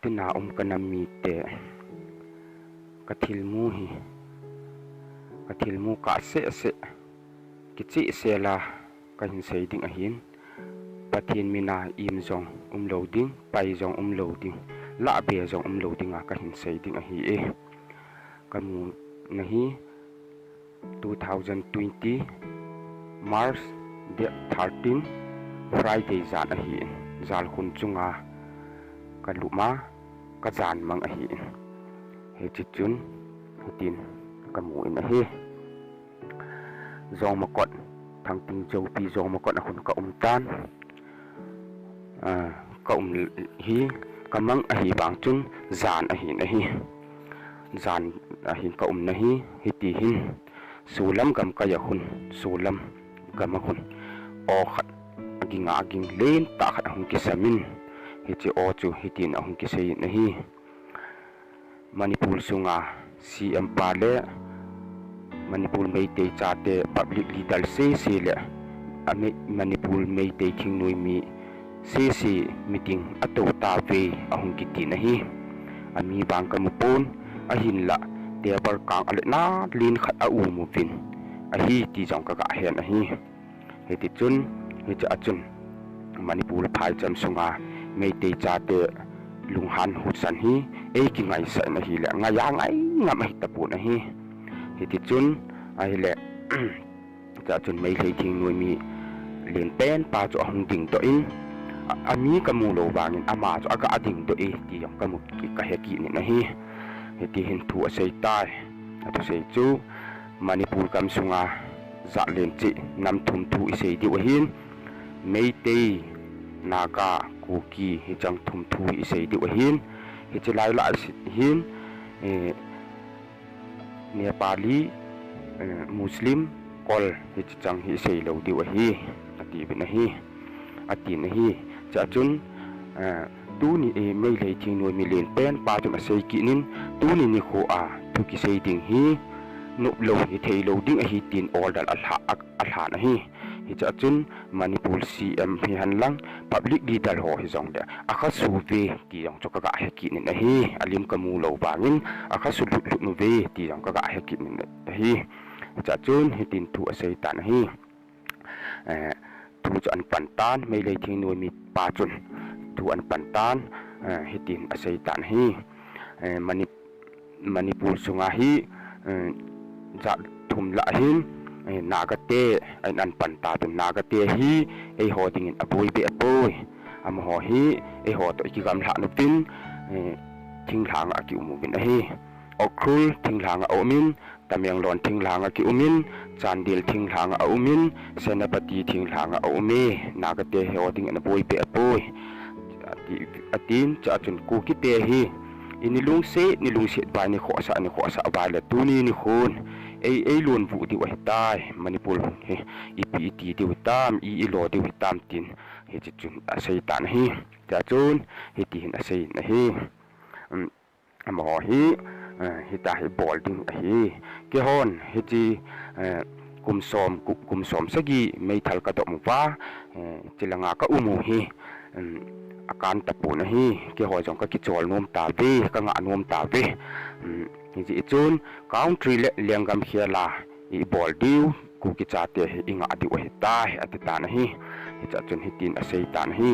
tuna kanami te kathilmu hi kathilmu ka se kichi se la kahin sei ding a hin pathin mina im zong loading pai zong loading la be zong loading a kahin sei ding a hi e kamu nahi 2020 March 13 Friday zan a hi zal khun chunga kaluma ka zan mang a hi he chichun tin kamu in a hi zong makot thang ting jo pi zong makot a hun ka tan ka hi kamang a hi bang chun zan a hi na hi zan a hin ka na hi ti hin sulam gam ka ya hun sulam gam a hun o khat aginga aging len ta khat hun ki samin hi chi o chu hitin a hun ki sei na hi Manipur sunga CM pale Manipur Meitei chate public leader se le Manipur Meitei thingnoi mi se meeting ato ta ve ahung kiti na hi ami bang ka mupon ahin la tebal kang ale na lin khat a mu vin a hi ti jong ka ga hen a hi he ti chun he cha chun Manipur phai cham sunga Meitei chate lunghan hutsan hi ki ngai sa na hi le nga ya ngai ngam hi tapu na hi ti chun ai le cha chun mai lei thing noi mi len pen pa cho hung ding to in ami kamu lo bangin ama cho aga ading to ti yam kamu ki ka he ki ni na hi ti hin thu a sei tai atu sei chu Manipur kam sunga za len chi nam thum thu i sei di wa hin Meitei Naga Kuki hi chang thum thu i sei di wa hin hi chi lai la hin Nepali Muslim kol hi chang hi sei lo di wa hi ati bin hi ati na hi cha chun tu ni mai lei thing noi mi len pen pa chun a sei ki nin tu ni kho a thu ki sei ding hi no lo hi thei lo ding a hi tin order alha na hi cha chun Manipur CM hi han lang public leader ho hi zong de akha su ve ti yong cho ka ga he ki ni na hi alim kamu lo bangin akha su lut nu ve ti yong ka ga he ki ni na hi cha chun hi tin thu a sei ta na hi thu cho an pan tan mai lei thing noi mi pa chun thu an pan tan hi tin a sei ta na hi Manipur sunga hi za thum la hin nagate an pan ta tu nagate hi ho ding in aboi be apoi am ho hi ho to ki gam la no tin thing hlang a ki umu bin a hi okrul thing hlang a omin tamyang lon thing hlang a ki umin chandil thing hlang a umin senapati thing hlang a ume nagate ho ding in aboi be apoi atin cha chun ku ki te hi inilung se ba ni kho sa ba le tu ni khon ei lon vu di wa tai Manipur he ipi ti di tam lo di tam tin he chi chun a sei tan hi cha chun he ti hin a sei na hi am ho hi he ta he bol ding a hi ke hon he chi kum som sagi mei thal ka to mu wa chilanga ka umu hi akan tapu na hi ke ho jong ka ki chol nom ta ve ka nga nom ta ve ji chun country le lengam hiala I bol diu ku ki chate hi inga di wa ta hi atata na hi cha chun hi tin a sei ta na hi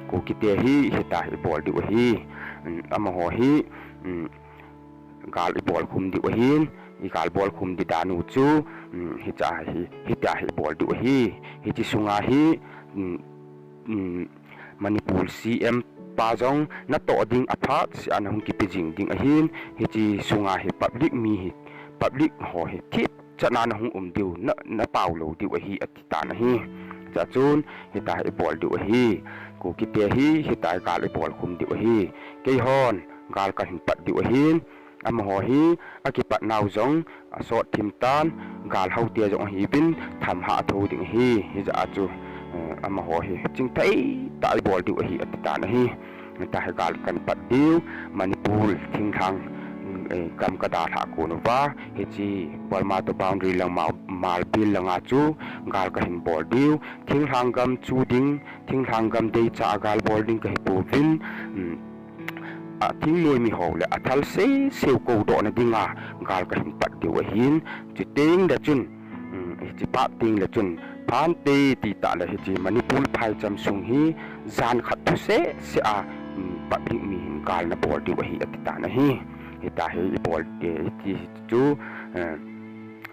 ku ki te hi ta hi bol di wa hi ama ho hi gal I bol khum di wa hin I gal bol khum di danu chu hi ta hi bol di wa hi chi sunga hi Manipur CM pazong na to ding aphat si anahung ki pijing ding ahin hi chi sunga hi public mi hi public ho hi thip chana na hung diu na paw lo diu hi atita na hi cha chun hi ta hi bol diu hi ku ki te hi ta gal I bol khum diu hi ke hon gal ka hin pat diu hin am ho hi akipat naw zong asot thim tan gal hau te jong hi bin tham ha tho ding hi ja chu ama ho hi ching thai ta bol diu hi atita na hi ta hi gal kan pat diu Manipur thing thang kam ka da tha ko no wa hi chi Burma to boundary lang mal bil lang a chu gal ka hin bol diu thing hangam chu ding thing hangam dei cha gal bol ding ka hi po vin thing noi mi ho le athal se ko do na dinga gal ka hin pat de wa hin chi ting da chun chi pa ting le chun phan te ti ta le chi manipul phai cham sung hi zan khat thu se a pa pi mi hin gal na bol di wa hi atita na hi ta he bol de ti chu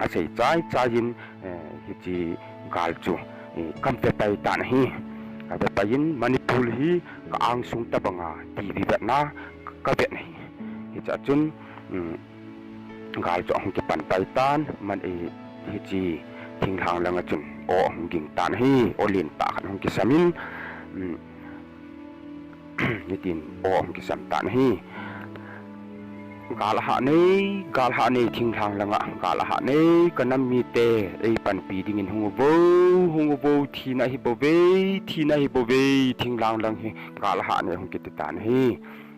a sei chai yin chi gal chu kam pe pai ta na hi ka pe pai yin manipul hi ka ang sung ta banga ti vi vet na ka vet na hi cha chun gal chu hong ki pan pai tan man hi chi thing hang lang a chun o hong ging tan hi o lin ta khan hong ki samin ni tin o hong ki sam tan hi gal ha nei thing hang lang a gal ha nei kanam mi te ei pan pi ding in hong bo thi na hi bo ve thing lang hi gal ha nei hong ki tan hi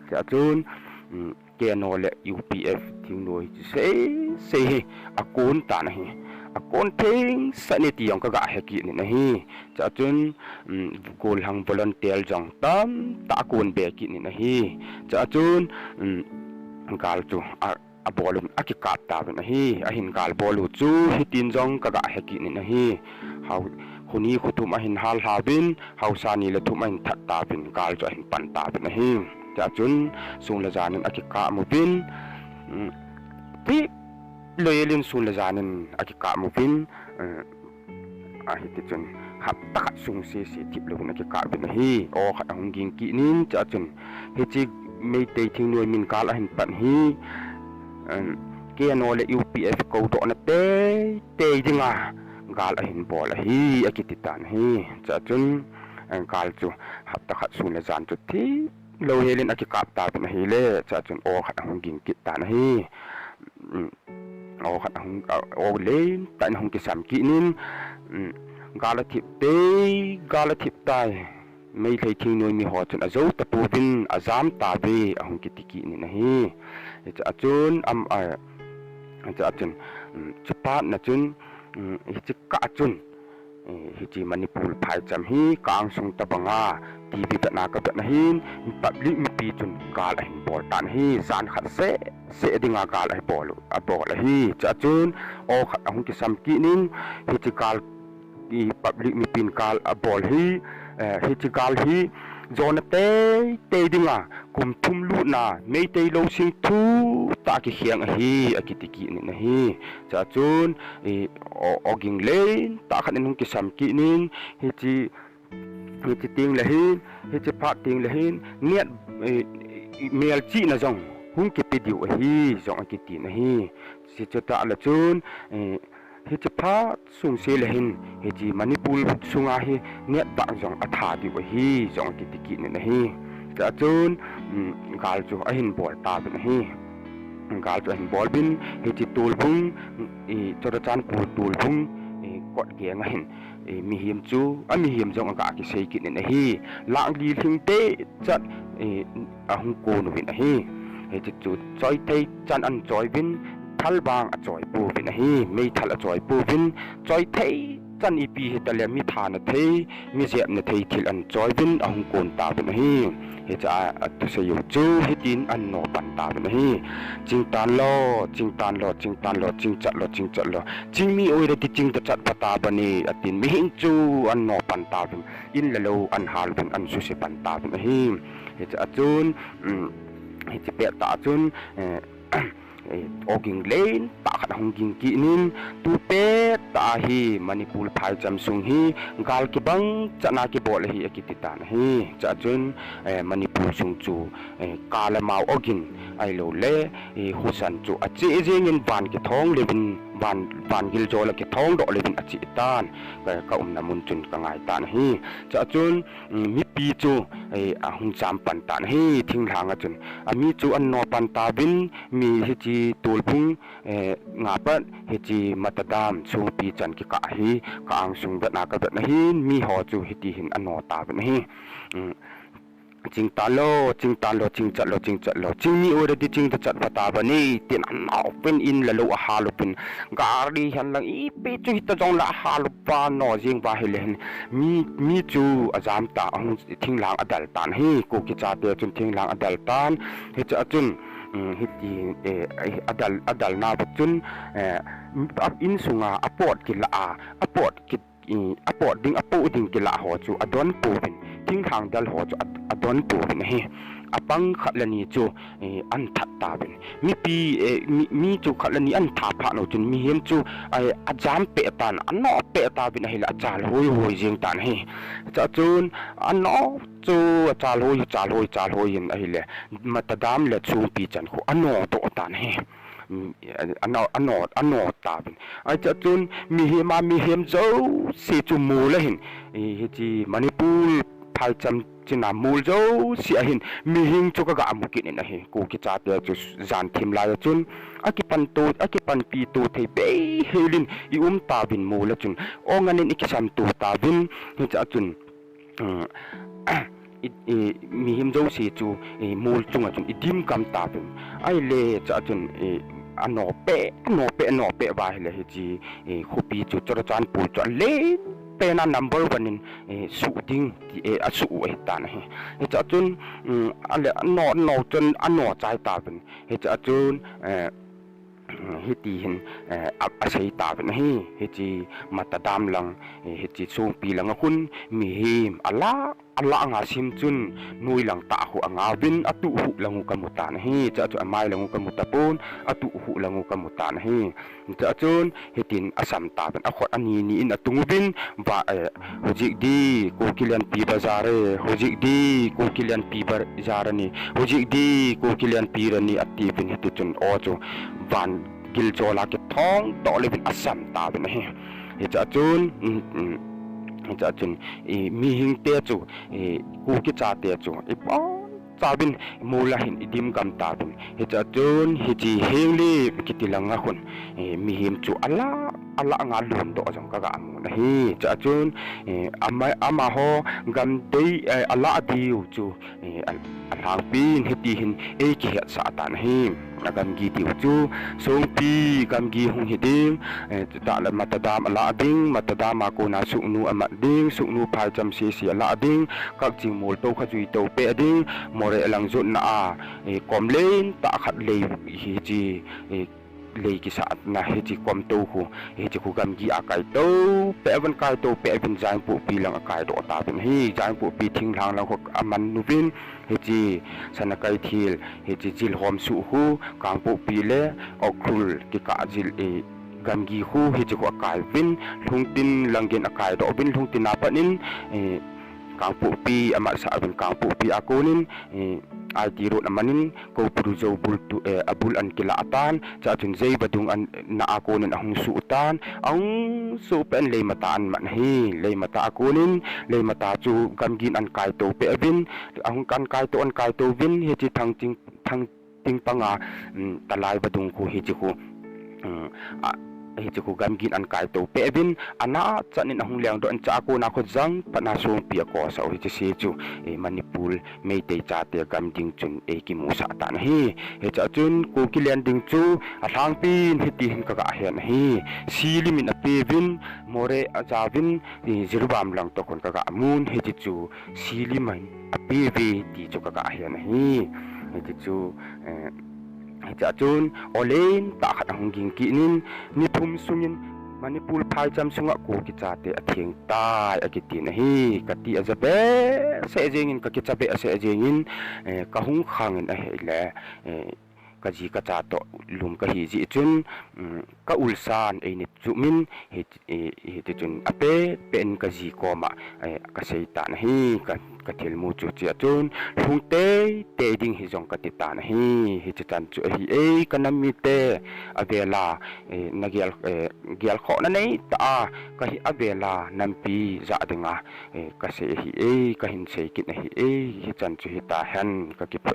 cha chun ke no le UPF thing noi se akon tan hi akon thing sanity ang kaga heki ni nahi cha chun gol hang volunteer jong tam ta kon be ki ni nahi cha chun gal chu a bolun akikap ta be nahi a hin gal bolu chu hitin jong kaga heki ni nahi how khuni khutum a hin hal habin how sani le thum in that ta bin gal chu hin pan ta be nahi cha chun sung la janin akika mu bin ti loyalin sun la janin akika mu bin a hiti chun hap tak sung se tip lo na ki ka bin hi o khat hong ging ki nin cha chun he chi mei te thing noi min kal a hin pan hi ke no le UPF ko do na te dinga gal a hin bol hi akiti tan hi cha chun kal chu hap tak sun la jan chu thi lo helin akika ta bin hi le cha chun o khat hong ging ki tan hi o khat hong o len tan hong ki sam ki nin gala thip tai mei thei thing noi mi ho chun azo ta pu bin azam ta be ahung ki tiki ni na hi cha chun cha chun chapa na chun hi chi ka chun hi chi manipul phai cham hi kang sung ta banga TV ta na ka na hin public mi pi chun gal hin bol tan hi zan khat se dinga gal ai bol a bol hi cha chun o khat ahung ki sam ki nin hi chi gal di public mi pin kal a bol hi hi chi gal hi zona te dinga kum thum lu na mei te lo sing thu ta ki hiang hi akitiki ni na hi cha chun oging len ta khan in ki sam ki nin hi chi ting la hin hi chi pha ting la hin niat mel chi na jong hung ki pe diu hi jong akiti na hi si cha ta la chun hi chi pha sung se la hin hi chi manipul sunga hi niat ba jong atha di wa hi jong ki tiki ni na hi cha chun gal chu a hin bol ta bin hi gal chu hin bol bin hi chi tul bung chora chan pu tul bung kot ge nga hin mi him chu a mi him jong ka ki sei ki ni na hi lang li thing te chat a hung ko no bin hi hi chi chu choi te chan an choi bin thal bang a choi pu bin hi mei thal a choi pu bin choi thei chan ipi he tale mi thana thei mi jep na thei thil an choi bin a hung kon ta bin hi he cha tu se yu chu hitin an no pan ta bin hi ching tan lo ching chat lo ching mi oi re ti ching ta chat pata bani atin mi hin chu an no pan ta bin in la lo an hal bin an su se pan ta bin hi he cha chun he chi pe ta chun oging len ta khat hong ging ki nin tu pe ta hi manipul phai cham sung hi gal ki bang chana ki bol hi akiti tan hi cha chun manipul sung chu kala mau ogin ai lo le husan chu achi jing in ban ki thong le bin ban gil jola ki thong do le bin achi tan ka na mun chun ka ngai tan hi cha chun mi pi chu a hung cham pan tan hi thing hanga chun mi chu an no pan ta bin mi hi chi tul phung nga pat hi chi matadam chu pi chan ki ka hi ka ang sung da na ka da na hi mi ho chu hi ti hin an no ta bin hi ching ta lo ching ta lo ching chat lo ching ni ora di ching ta chat pata ba ni tin an nau pen in la lo ha lo pen gari han lang I pe chu hita jong la ha lo pa no jing ba helen mi chu azam ta ang thing lang adal tan hi ko ki cha te chun thing lang adal tan he cha chun hiti adal na ba chun in sunga apot ki la apot ki apot ding apu ding ki la ho chu adon pu bin thing thang dal ho chu adon pu bin hi apang khatlani chu an that ta bin mi chu khatlani an tha pha no chun mi hem chu ajam pe tan an no pe ta bin hi la chal hoi jing tan hi cha chun an no chu chal hoi in hi le matadam le chu pi chan khu an no to tan hi ano ta bin ai cha chun mi hem zo se chu mu la hin hi chi manipur phai cham china mul zo si ahin mi hing chu ka amukin in ahi ko ki cha te chu zan thim la chun aki pan pi tu thei be helin I ta bin mul chun onganin ikisam tu ta bin hi cha chun mi him zo si chu mul chunga chun idim kam ta bin ai le cha chun ano pe ba hele hi chi khopi chu chora chan pu chu le pe na number 1 in su ding ti su ta na hi cha chun ale no chun ano chai ta bin hi cha chun hi ti hin asai ta bin hi chi matadam lang hi chi sung pi lang hun mi him ala nga sim chun nui lang ta hu anga bin atu hu langu kamutan hi cha chu amai langu kamutapon atu hu langu kamutan hi cha chun hitin asam ta ben akhot ani ni in atung bin ba hojik di ko kilian pi bazare hojik di ko kilian pi bazar ni hojik di ko kilian pi rani ati bin hitu chun o chu van gil chola ke thong to le bin asam ta ben hi cha chun cha chun mi hing te chu ku ki cha te chu pa cha bin mula hin idim gam ta bin he cha chun hi chi hengli kitilanga khun mi him chu ala nga lun do jong ka ga amu na hi cha chun ama ho gam dei ala diu chu alang pin heti hin ki het sa tan hi gam gi tiu chu song pi gam gi hung hiding ta la matadam ala ding matadam ko na su nu ama ding su nu phai cham si ala ding kak ching mol to kha chui to pe ding more lang zot na kom len ta khat le hi chi le ki sa na hi chi kom to khu hi chi khu gam gi akai to pe van kai to pe vin jang pu pi lang akai do ta bin hi jang pu pi thing lang lang khok aman nu vin hi chi sanakai thil hi chi jil hom su hu kang pu pi le okhul ki ka jil gam gi hu hi chi khu akai vin lungtin langgen akai do bin lungtin na panin kang pu pi ama sa bin kang pu pi akonin ai ti ro namanin ko pruzo bul tu abul an kila atan cha chun zai badung an na akonin ahung su utan ang su pen le mata an man hi le mata akonin le mata chu gamgin an kai to pe bin ahung kan kai to vin he chi thang ting panga talai badung ko he chi ko hi chu gamgin an kai to pe bin ana chanin ahung liang do an cha ko na kho jang pana so pi ko sa hi chi se chu manipur mei te cha te gam ding chun ki mu sa tan hi he cha chun ko ki len ding chu a thang pin hi ti hin ka ga hen hi si limin a pe vin more a cha vin zirbam lang to kon ka ga mun he chi chu si limin a pe ve ti chu ka ga hen hi he chi chu cha chun olen ta khat hung ging ki nin ni thum sungin manipur phai cham sunga ko ki cha te atheng tai akiti na hi kati azabe se jengin ka ki chabe se jengin ka hung khangin a hele ka ji ka cha to lum ka hi ji chun ka ulsan ni chumin he te chun ape pen ka ji ko ma ka sei ta na hi ka thil mu chu chi chun hung te ding hi jong ka ti ta na hi chan chu hi kanami te avela gial kho na nei ta ka hi avela nampi za dinga ka se hi ka hin sei kit na hi chan chu hi ta han ka ki po